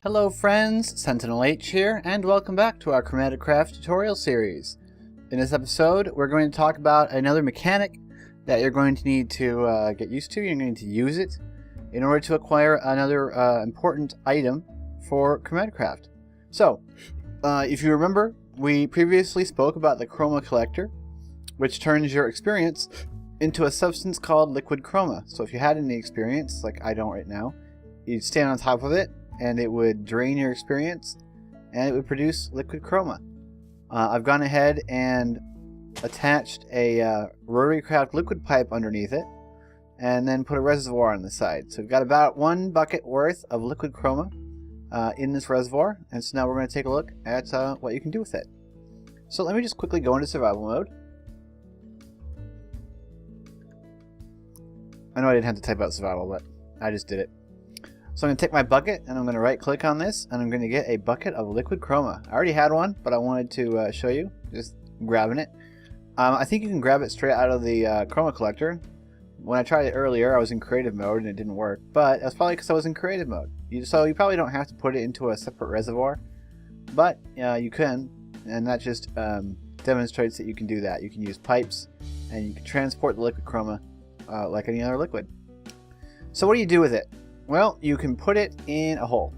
Hello friends, SentinalH here, and welcome back to our ChromatiCraft tutorial series. In this episode, we're going to talk about another mechanic that you're going to need to get used to. You're going to use it in order to acquire another important item for ChromatiCraft. So, if you remember, we previously spoke about the Chroma collector, which turns your experience into a substance called liquid chroma. So if you had any experience, like I don't right now, you'd stand on top of it, and it would drain your experience, and it would produce liquid chroma. I've gone ahead and attached a Waterlubber liquid pipe underneath it, and then put a reservoir on the side. So we've got about 1 bucket worth of liquid chroma in this reservoir, and so now we're going to take a look at what you can do with it. So let me just quickly go into survival mode. I know I didn't have to type out survival, but I just did it. So I'm going to take my bucket, and I'm going to right click on this, and I'm going to get a bucket of liquid chroma. I already had one, but I wanted to show you, just grabbing it. I think you can grab it straight out of the chroma collector. When I tried it earlier, I was in creative mode and it didn't work, but that's probably because I was in creative mode. So you probably don't have to put it into a separate reservoir, but you can, and that just demonstrates that you can do that. You can use pipes, and you can transport the liquid chroma like any other liquid. So what do you do with it? Well, you can put it in a hole.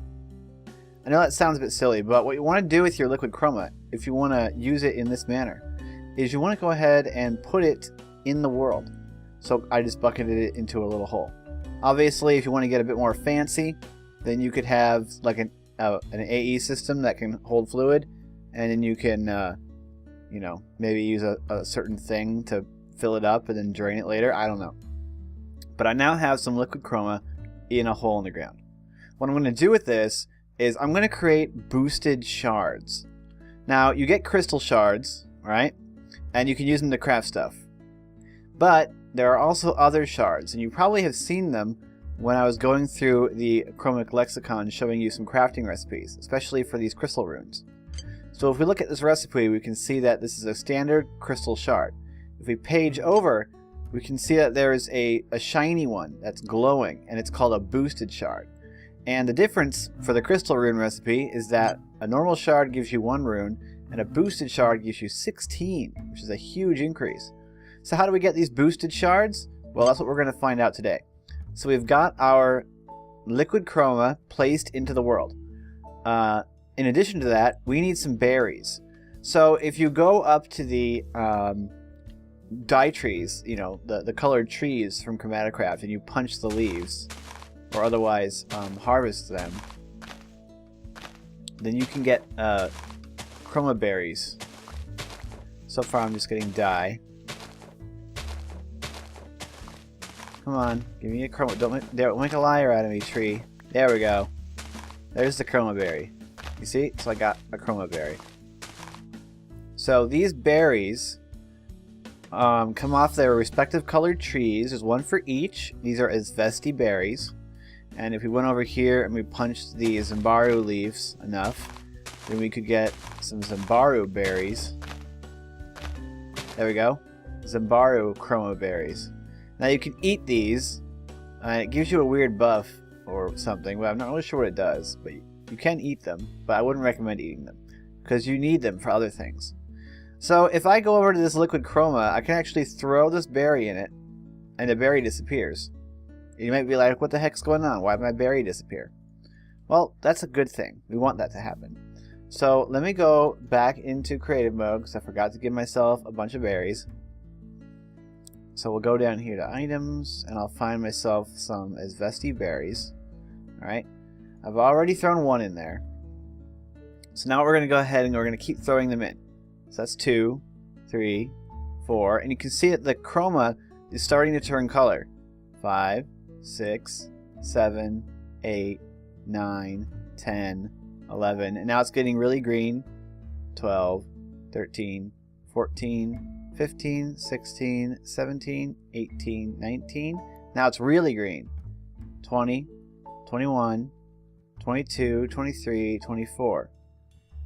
I know that sounds a bit silly, but what you want to do with your liquid chroma, if you want to use it in this manner, is you want to go ahead and put it in the world. So I just bucketed it into a little hole. Obviously, if you want to get a bit more fancy, then you could have like an AE system that can hold fluid, and then you can, you know, maybe use a certain thing to fill it up and then drain it later. I don't know. But I now have some liquid chroma in a hole in the ground. What I'm going to do with this is I'm going to create Boosted Shards. Now, you get Crystal Shards, right? And you can use them to craft stuff. But there are also other shards, and you probably have seen them when I was going through the Chromic Lexicon showing you some crafting recipes, especially for these crystal runes. So if we look at this recipe, we can see that this is a standard crystal shard. If we page over, we can see that there is a shiny one that's glowing, and it's called a Boosted Shard. And the difference for the crystal rune recipe is that a normal shard gives you 1 rune, and a Boosted Shard gives you 16, which is a huge increase. So how do we get these Boosted Shards? Well, that's what we're going to find out today. So we've got our liquid chroma placed into the world. In addition to that, we need some berries. So if you go up to the dye trees, you know, the colored trees from ChromatiCraft, and you punch the leaves, or otherwise harvest them, then you can get chroma berries. So far I'm just getting dye. Come on, give me a chroma. Don't make a liar out of me, tree. There we go. There's the chroma berry. You see? So I got a chroma berry. So these berries come off their respective colored trees. There's 1 for each. These are Asvesti berries. And if we went over here and we punched the Zambaru leaves enough, then we could get some Zambaru berries. There we go. Zambaru chroma berries. Now you can eat these. It gives you a weird buff or something, but I'm not really sure what it does. But you can eat them, but I wouldn't recommend eating them, because you need them for other things. So if I go over to this liquid chroma, I can actually throw this berry in it, and the berry disappears. You might be like, what the heck's going on? Why did my berry disappear? Well, that's a good thing. We want that to happen. So let me go back into creative mode, because I forgot to give myself a bunch of berries. So we'll go down here to items, and I'll find myself some Asvesti berries. Alright, I've already thrown 1 in there. So now we're going to go ahead and we're going to keep throwing them in. So that's 2, 3, 4, and you can see that the chroma is starting to turn color. 5, 6, 7, 8, 9, 10, 11, and now it's getting really green. 12, 13, 14, 15, 16, 17, 18, 19. Now it's really green. 20, 21, 22, 23, 24.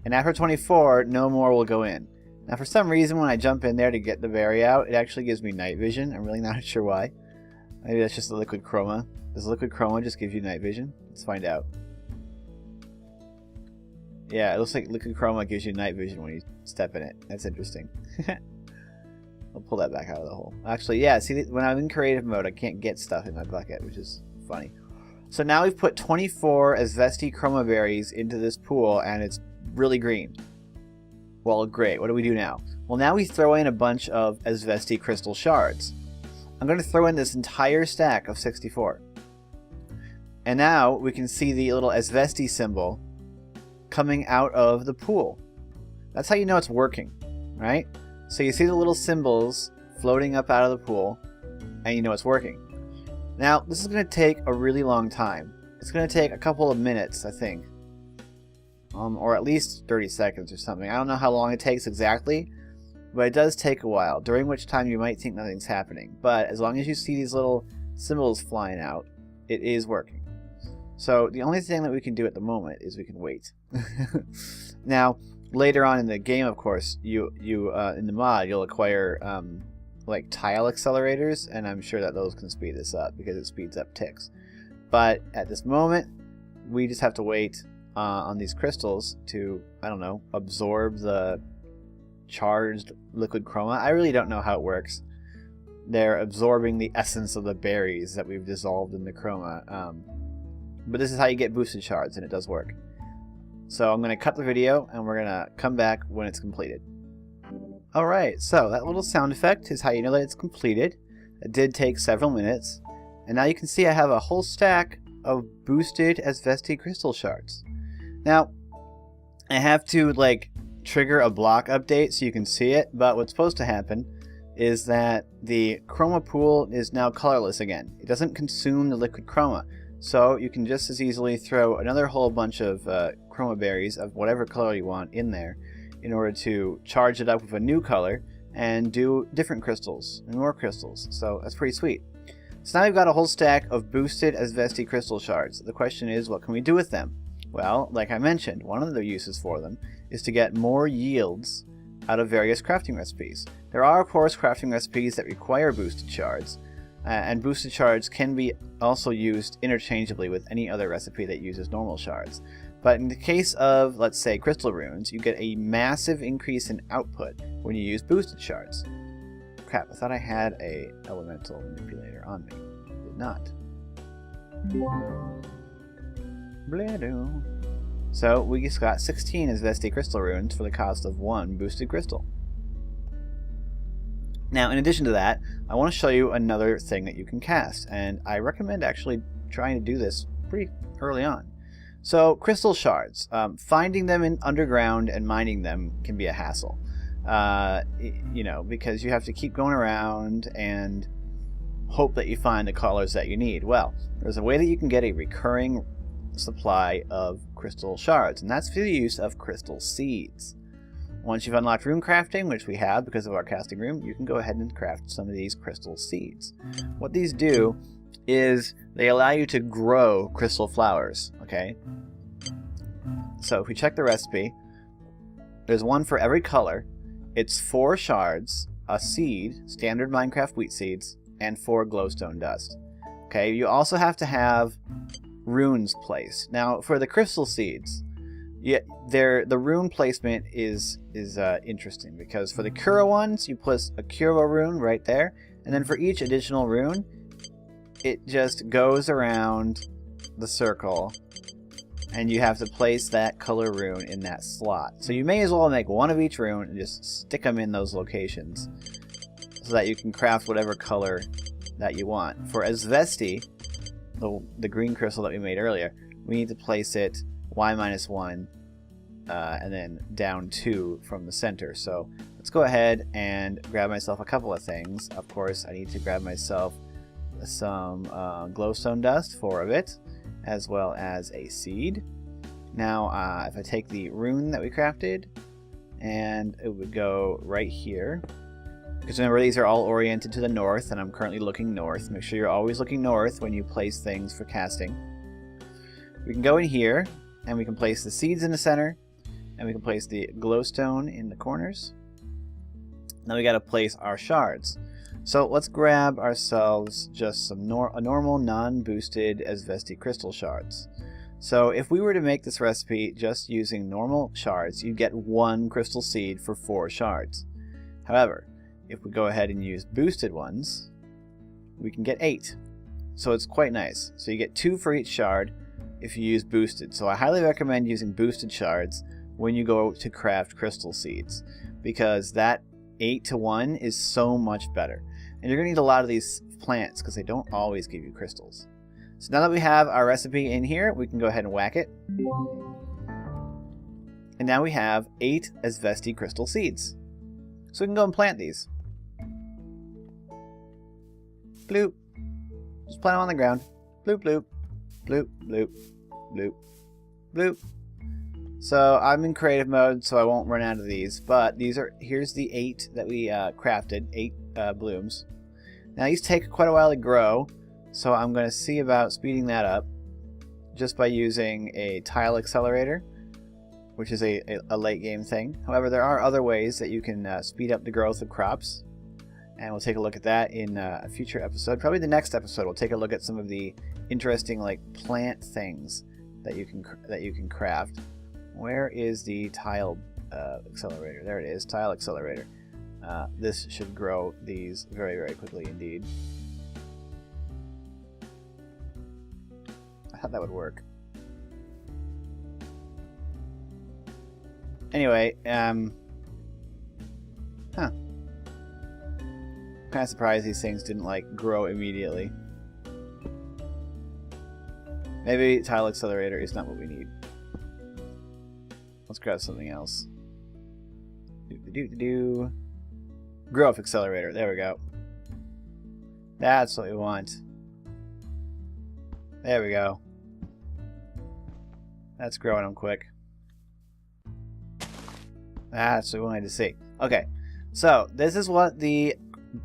And after 24, no more will go in. Now for some reason when I jump in there to get the berry out, it actually gives me night vision. I'm really not sure why. Maybe that's just the liquid chroma. Does liquid chroma just give you night vision? Let's find out. Yeah, it looks like liquid chroma gives you night vision when you step in it. That's interesting. I'll pull that back out of the hole. Actually, yeah, see, when I'm in creative mode, I can't get stuff in my bucket, which is funny. So now we've put 24 Asvesti chroma berries into this pool, and it's really green. Well, great. What do we do now? Well, now we throw in a bunch of Asvesti Crystal Shards. I'm going to throw in this entire stack of 64. And now we can see the little Asvesti symbol coming out of the pool. That's how you know it's working, right? So you see the little symbols floating up out of the pool, and you know it's working. Now, this is going to take a really long time. It's going to take a couple of minutes, I think. Or at least 30 seconds or something. I don't know how long it takes exactly, but it does take a while, during which time you might think nothing's happening. But as long as you see these little symbols flying out, it is working. So the only thing that we can do at the moment is we can wait. Now, later on in the game, of course, you in the mod, you'll acquire like tile accelerators, and I'm sure that those can speed this up because it speeds up ticks. But at this moment, we just have to wait on these crystals to, I don't know, absorb the charged liquid chroma. I really don't know how it works. They're absorbing the essence of the berries that we've dissolved in the chroma. But this is how you get boosted shards, and it does work. So I'm going to cut the video, and we're going to come back when it's completed. Alright, so that little sound effect is how you know that it's completed. It did take several minutes. And now you can see I have a whole stack of boosted Asvesti Crystal Shards. Now, I have to like trigger a block update so you can see it, but what's supposed to happen is that the chroma pool is now colorless again. It doesn't consume the liquid chroma. So you can just as easily throw another whole bunch of chroma berries of whatever color you want in there in order to charge it up with a new color and do different crystals and more crystals. So that's pretty sweet. So now we've got a whole stack of boosted Asvesti Crystal Shards. The question is, what can we do with them? Well, like I mentioned, one of the uses for them is to get more yields out of various crafting recipes. There are, of course, crafting recipes that require boosted shards, and boosted shards can be also used interchangeably with any other recipe that uses normal shards. But in the case of, let's say, crystal runes, you get a massive increase in output when you use boosted shards. Crap, I thought I had a elemental manipulator on me. Did not. Bledo. So we just got 16 Asvesti crystal runes for the cost of 1 boosted crystal. Now, in addition to that, I want to show you another thing that you can cast, and I recommend actually trying to do this pretty early on. So, crystal shards. Finding them in underground and mining them can be a hassle. You know, because you have to keep going around and hope that you find the colors that you need. Well, there's a way that you can get a recurring supply of crystal shards, and that's through the use of crystal seeds. Once you've unlocked rune crafting, which we have because of our casting room, you can go ahead and craft some of these crystal seeds. What these do is they allow you to grow crystal flowers, okay? So if we check the recipe, there's one for every color. It's 4 shards, a seed, standard Minecraft wheat seeds, and 4 glowstone dust. Okay, you also have to have runes placed. Now, for the crystal seeds, the rune placement is interesting, because for the Cura ones, you place a Cura rune right there, and then for each additional rune, it just goes around the circle, and you have to place that color rune in that slot. So you may as well make one of each rune and just stick them in those locations so that you can craft whatever color that you want. For Asvesti, the green crystal that we made earlier, we need to place it Y-1 and then down 2 from the center. So let's go ahead and grab myself a couple of things. Of course, I need to grab myself some glowstone dust, 4 of it, as well as a seed. Now, if I take the rune that we crafted, and it would go right here, because remember these are all oriented to the north, and I'm currently looking north. Make sure you're always looking north when you place things for casting. We can go in here, and we can place the seeds in the center, and we can place the glowstone in the corners. Now we got to place our shards. So let's grab ourselves just some a normal non-boosted Asvesti Crystal Shards. So if we were to make this recipe just using normal shards, you'd get 1 crystal seed for 4 shards. However, if we go ahead and use boosted ones, we can get 8. So it's quite nice. So you get 2 for each shard if you use boosted. So I highly recommend using boosted shards when you go to craft crystal seeds, because that 8 to 1 is so much better. And you're going to need a lot of these plants because they don't always give you crystals. So now that we have our recipe in here, we can go ahead and whack it. And now we have 8 Asvesti crystal seeds. So we can go and plant these. Bloop. Just plant them on the ground. Bloop, bloop. Bloop, bloop. Bloop. Bloop. So I'm in creative mode, so I won't run out of these. But here's the 8 that we crafted. 8 blooms. Now these take quite a while to grow, so I'm going to see about speeding that up just by using a tile accelerator, which is a late game thing. However, there are other ways that you can speed up the growth of crops, and we'll take a look at that in a future episode. Probably the next episode we'll take a look at some of the interesting like plant things that you can craft. Where is the tile accelerator? There it is, tile accelerator. This should grow these very, very quickly indeed. I thought that would work. Anyway, kind of surprised these things didn't like grow immediately. Maybe tile accelerator is not what we need. Let's grab something else. Growth accelerator. There we go. That's what we want. There we go. That's growing them quick. That's what we wanted to see. Okay, so this is what the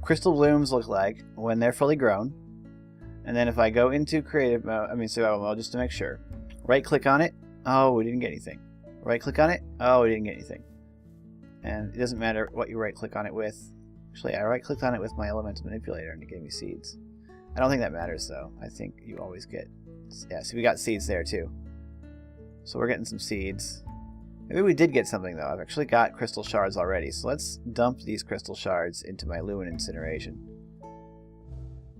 crystal blooms look like when they're fully grown. And then if I go into creative mode, survival mode, just to make sure, right click on it. Oh, we didn't get anything. Right click on it. Oh, we didn't get anything. And it doesn't matter what you right click on it with. Actually, I right clicked on it with my elemental manipulator and it gave me seeds. I don't think that matters though. I think you always get, yeah, see, we got seeds there too. So we're getting some seeds. Maybe we did get something though. I've actually got crystal shards already. So let's dump these crystal shards into my lumen incineration,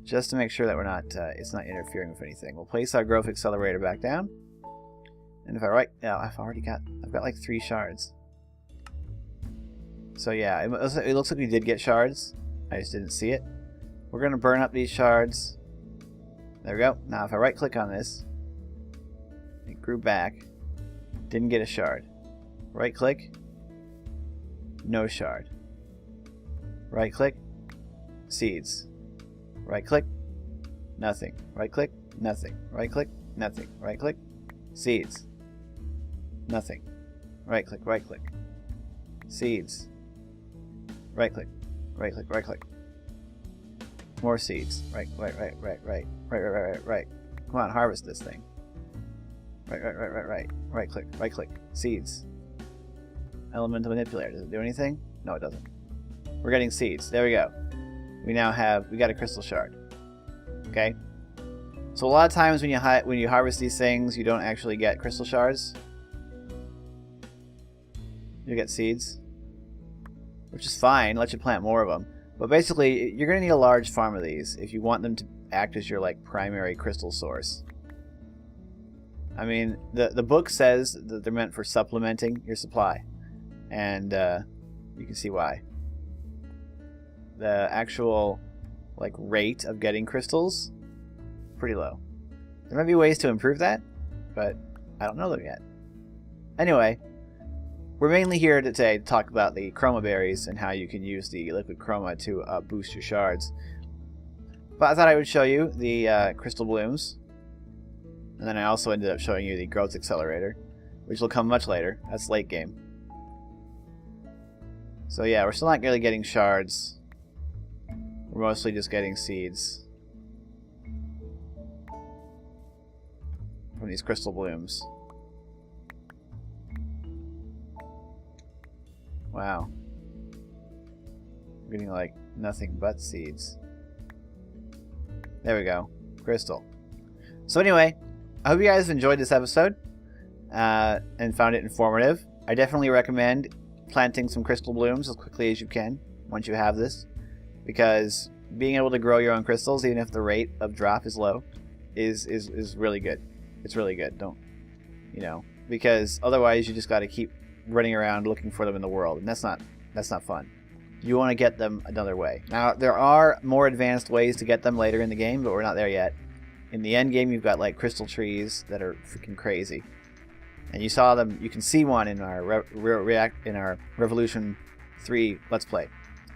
just to make sure that we're not, it's not interfering with anything. We'll place our growth accelerator back down. And if I right, now I've got like 3 shards. So yeah, it looks like we did get shards. I just didn't see it. We're going to burn up these shards. There we go. Now if I right click on this, it grew back. Didn't get a shard. Right click. No shard. Right click. Seeds. Right click. Nothing. Right click. Nothing. Right click. Nothing. Right click. Seeds. Nothing. Right click. Right click. Seeds. Right click. Right click. Right click. More seeds. Right. Come on, harvest this thing. Right. Right click. Right click. Seeds. Elemental manipulator. Does it do anything? No, it doesn't. We're getting seeds. There we go. We got a crystal shard. Okay. So a lot of times when you harvest these things, you don't actually get crystal shards. You get seeds, which is fine. Let you plant more of them. But basically, you're going to need a large farm of these if you want them to act as your like primary crystal source. I mean, the book says that they're meant for supplementing your supply, and you can see why. The actual like rate of getting crystals, pretty low. There might be ways to improve that, but I don't know them yet. Anyway, we're mainly here today to talk about the chroma berries and how you can use the liquid chroma to boost your shards. But I thought I would show you the crystal blooms, and then I also ended up showing you the growth accelerator, which will come much later. That's late game. So yeah, we're still not really getting shards. We're mostly just getting seeds from these crystal blooms. Wow. We're getting like Nothing but seeds. There we go. Crystal. So anyway, I hope you guys enjoyed this episode and found it informative. I definitely recommend planting some crystal blooms as quickly as you can once you have this, because being able to grow your own crystals, even if the rate of drop is low, is really good. It's really good. Don't, you know, because otherwise you just got to keep running around looking for them in the world, and that's not fun. You want to get them another way. Now, there are more advanced ways to get them later in the game, but we're not there yet. In the end game, you've got like crystal trees that are freaking crazy, and you saw them. You can see one in our Revolution 3 Let's Play.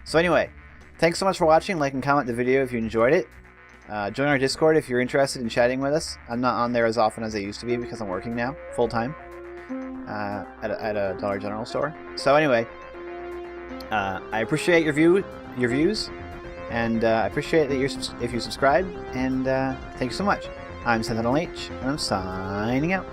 So anyway, thanks so much for watching. Like and comment the video if you enjoyed it. Join our Discord if you're interested in chatting with us. I'm not on there as often as I used to be because I'm working now full time at a Dollar General store. So anyway. I appreciate your views, and I appreciate that if you subscribe, and thank you so much. I'm SentinalH, and I'm signing out.